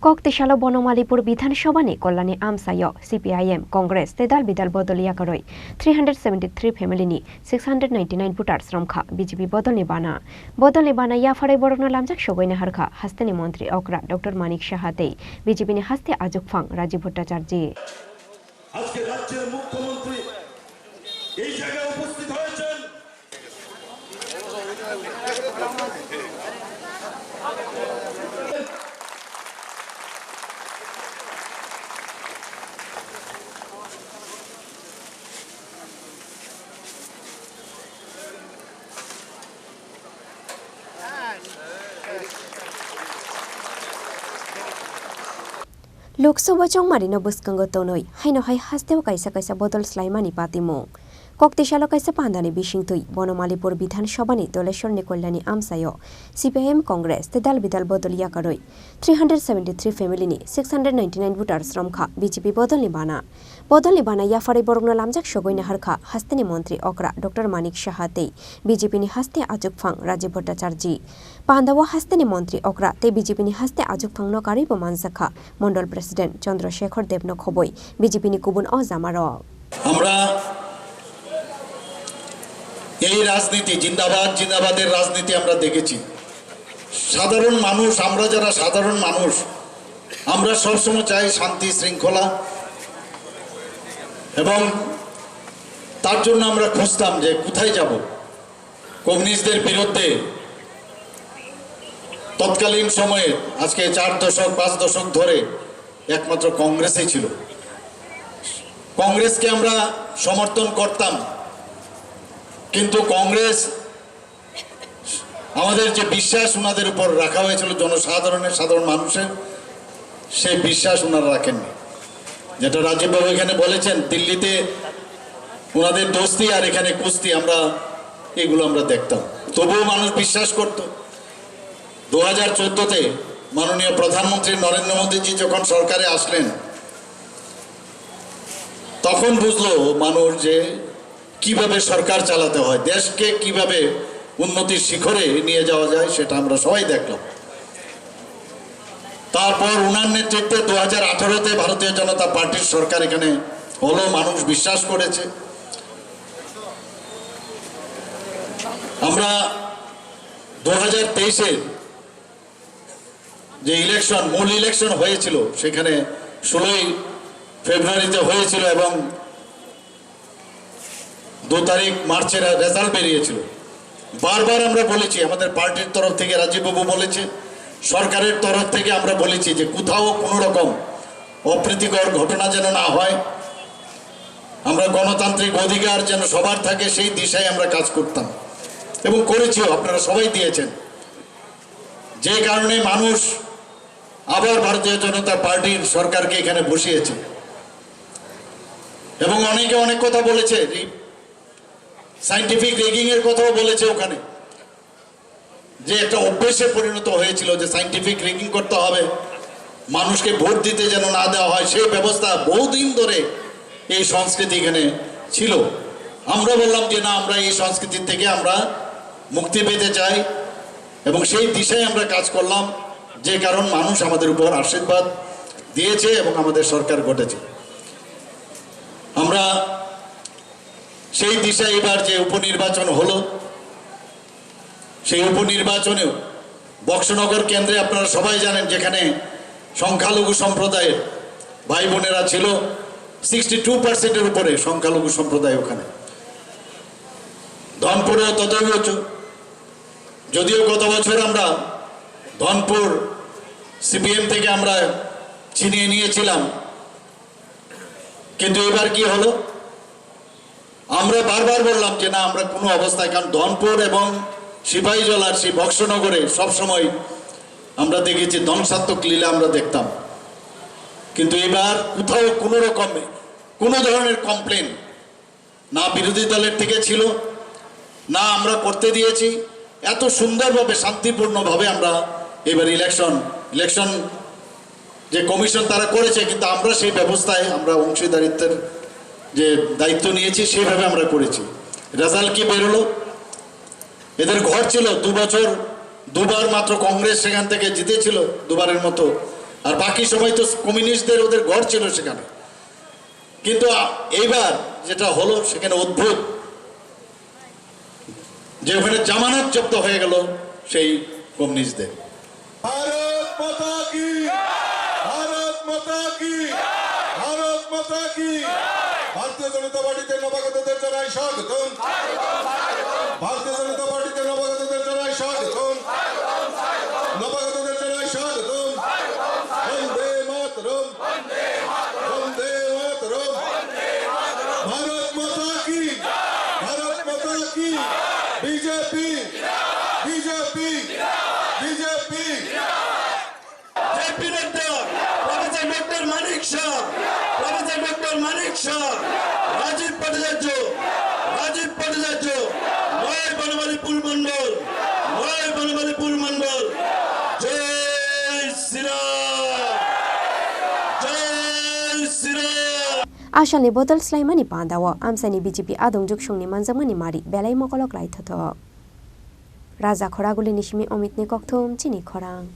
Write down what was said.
Koktisalo Bonomalipur Bidhansabhani Kollani Amsayo CPIM Congress Tedal Bidal Bodoliya Karoi 373 family ni 699 voters Ramkha BJP Bodolni Bana Yafare Borona Lamjak Shogoine Harkha Hasteni Montri Okra Dr. Manik Shahate BJP ni Haste Ajukfang Rajiv Bhattacharji আজকে রাজ্যের মুখ্যমন্ত্রী এই জায়গায় উপস্থিত হয়েছেন Loksawa Chongmarino Buskango Tonoi, Haino Hai Hasteo Kaisa Kaisa Bodol Slaimani Patimo. Koktisalo Kaisa Pandani Bishingtui, Bonomalipur Bidhansabhani Doleshor Nikolani Amsayo, CPIM Congress, Tedal Bidal Bodoliya Karoi, 373 family ni 699 voters Ramkha BJP Bodolni Bana Yafare Borona Lamjak Shogoine Harkha Hasteni Montri Okra Dr. Manik Shahate BJP ni Haste Ajukfang Rajiv Bhattacharji Pandawa Hasteni Montri Okra te BJP ni Haste Ajukfang no Karibo Mansakha Mondol President Chandrasekhar Debno Khoboi BJP ni Kubun Ozamaro আমরা এই রাজনীতি জিন্দাবাদের রাজনীতি আমরা দেখেছি সাধারণ মানুষ আমরা যারা সাধারণ মানুষ আমরা সব সময় চাই শান্তি শৃঙ্খলা এবং তার জন্য আমরা খুঁজতাম যে কোথায় যাব কমিউনিস্টদের বিরুদ্ধে তৎকালীন সময়ে আজকে 4 দশক 5 দশক ধরে একমাত্র কংগ্রেসই ছিল কংগ্রেসকে আমরা সমর্থন করতাম কিন্তু কংগ্রেস আমাদের যে বিশ্বাস ওনাদের উপর রাখা হয়েছিল সাধারণ মানুষের সেই বিশ্বাস ওনারা রাখেননি যেটা রাজীব বাবু এখানে বলেছেন দিল্লিতে ওনাদের দোস্তি আর এখানে কুস্তি এগুলো আমরা দেখতাম তবুও মানুষ বিশ্বাস করত 2014 তে মাননীয় প্রধানমন্ত্রী নরেন্দ্র মোদীজি যখন সরকারে আসলেন তখন বুঝলো মানুষ যে কিভাবে সরকার চালাতে হয় দেশকে কিভাবে উন্নতির শিখরে নিয়ে যাওয়া যায় সেটা আমরা সবাই দেখলাম তারপর ওনার নেতৃত্বে 2018 তে ভারতীয় জনতা পার্টির সরকার এখানে হলো মানুষ বিশ্বাস করেছে আমরা 2023 এর যে মূল ইলেকশন হয়েছিল সেখানে 16 ফেব্রুয়ারিতে হয়েছিল এবং 2 তারিখ মার্চের রেজাল্ট বেরিয়েছিল বারবার আমরা বলেছি আমাদের পার্টির তরফ থেকে রাজীব বাবু বলেছে সরকারের তরফ থেকে আমরা বলেছি যে কোথাও কোনো রকম অপ্রীতিকর ঘটনা যেন না হয় আমরা গণতান্ত্রিক অধিকার যেন সবার থাকে সেই দিশায় আমরা কাজ করতাম এবং করেছিও আপনারা সবাই দিয়েছেন যে কারণে মানুষ আবার ভারতীয় জনতা পার্টির সরকারকে এখানে বসিয়েছে এবং অনেকে অনেক কথা বলেছে সায়েন্টিফিক রেগিং এর কথাও বলেছে ওখানে যে একটা অভ্যাসে পরিণত হয়েছিল যে সায়েন্টিফিক রেগিং করতে হবে মানুষকে ভোট দিতে যেন না দেওয়া হয় সেই ব্যবস্থা বহুদিন ধরে এই সংস্কৃতি এখানে ছিল আমরা বললাম যে না আমরা এই সংস্কৃতি থেকে আমরা মুক্তি পেতে চাই এবং সেই দিশায় আমরা কাজ করলাম যে কারণ মানুষ আমাদের উপর আশীর্বাদ দিয়েছে এবং আমাদের সরকার গঠেছে আমরা সেই দিশায় এবার যে উপনির্বাচন হলো সেই উপনির্বাচনেও বক্সনগর কেন্দ্রে আপনারা সবাই জানেন যেখানে সংখ্যালঘু সম্প্রদায়ের ভাই বোনেরা ছিল 62% এর উপরে সংখ্যালঘু সম্প্রদায় ওখানে ধনপুরেও ততই যদিও গত বছর আমরা ধনপুর সিপিএম থেকে আমরা ছিনিয়ে নিয়েছিলাম কিন্তু এবার কি হলো আমরা বারবার বললাম যে না আমরা কোনো অবস্থায় কারণ ধনপুর এবং সিপাহীজলার সেই বক্সনগরে সবসময় আমরা দেখেছি ধ্বংসাত্মক লীলা আমরা দেখতাম কিন্তু এবার কোথাও কোনো রকমে কোনো ধরনের কমপ্লেন না বিরোধী দলের থেকে ছিল না আমরা করতে দিয়েছি এত সুন্দরভাবে শান্তিপূর্ণভাবে আমরা এবার ইলেকশন যে কমিশন তারা করেছে কিন্তু আমরা সেই ব্যবস্থায় আমরা অংশীদারিত্বের যে দায়িত্ব নিয়েছি সেভাবে আমরা করেছি রেজাল্ট কি বেরোলো এদের ঘর ছিল 2 বছর দুবার মাত্র কংগ্রেস সেখান থেকে জিতেছিল দুবারের মতো আর বাকি সময় তো কমিউনিস্টদের ওদের ঘর ছিল সেখানে। কিন্তু এইবার যেটা হলো সেখানে অদ্ভুত, যে ওখানে জামানত জব্দ হয়ে গেল সেই কমিউনিস্টদের। भारत माता की, भारत माता की, भारत माता की। भारतीय जनता पार्टीতে নবাগতদের জানাই স্বাগতম। ভারতীয় জনতা পার্টিতে নবাগতদের জানাই স্বাগতম। নবাগতদের জানাই স্বাগতম। বন্দে মাতরম, বন্দে মাতরম। भारत माता की, भारत माता की। BJP, BJP, BJP. জেপি নেতা প্রফেসর ডক্টর মানিক শাহ, প্রফেসর ডক্টর মানিক শাহ, রাজীব ভট্টাচার্য, রাজীব ভট্টাচার্য, নয় বনমালীপুর মন্ডল, নয় বনমালীপুর মন্ডল। জয় শ্রীরাম, জয় Shriram. Asani bodol slaimani pandawa amsani BJP adongjok sungni manjamani mari belai mokolok lai thoto. Raja khoraguli nishimi omitni kokthum chini khorang.